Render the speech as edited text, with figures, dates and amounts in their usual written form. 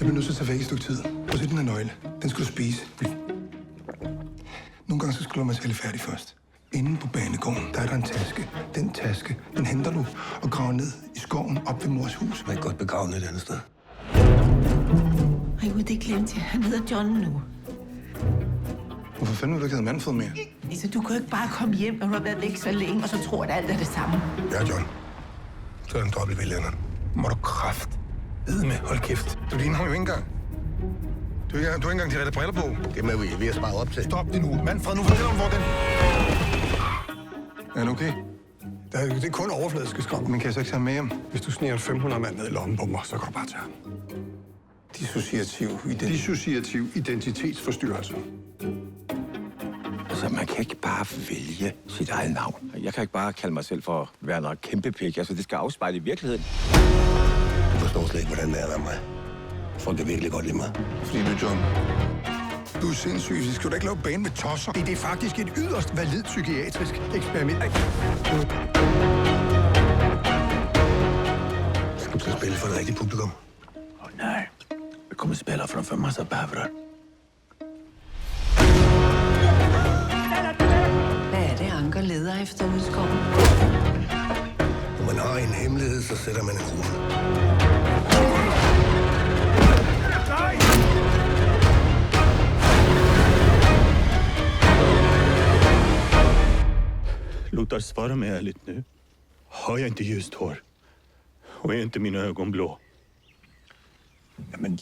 bliver nødt til at tage væk i et stykke tid. Prøv at se den her nøgle. Den skal du spise. Nogle gange så skal du lade mig tale færdig først. Inde på banegården, der er der en taske. Den taske, den henter du og graver ned i skoven op ved mors hus. Jeg er godt begravet et andet sted. Ej, det glemte jeg. Han hedder John nu. Hvorfor fanden vil du ikke have Manfred mere? Altså, du kan jo ikke bare komme hjem, når du har været væk så længe, og så tror at alt er det samme. Ja, John. Så er den dobbelt ved lænderen. Må du kraft. Ved med, hold kæft. Du ligner ham jo ikke engang. Du har ikke engang de rette briller på. Det er vi ved at spare op til. Stop det nu. Manfred, nu fortæller om, hvor den... Er den okay? Det er kun overfladiske skrab. Men kan jeg så ikke tage ham med hjem? Hvis du sniger 500 mand ned i lommen på mig, så kan du bare tage ham. Dissociativ identitetsforstyrrelse. Altså, man kan ikke bare vælge sit eget navn. Jeg kan ikke bare kalde mig selv for Werner Kæmpepik. Altså, det skal afspejle i virkeligheden. Du forstår slet ikke, hvordan det er ved mig. Folk kan virkelig godt lide mig. Fordi du er John. Du er sindssyg. Så skal du ikke lave bane med tosser. Det er faktisk et yderst validt psykiatrisk eksperiment. Skal du så spille for det rigtige publikum? Nej, vi kommer spela framför massa bävrar. Hvad er det, Anker leder efter ude i skoven? Når man har en hemmelighed, så sætter man en krone. Lothar, svara mig ärligt nu. Har jag inte ljust hår? Och är inte mina ögon blå? Jamen...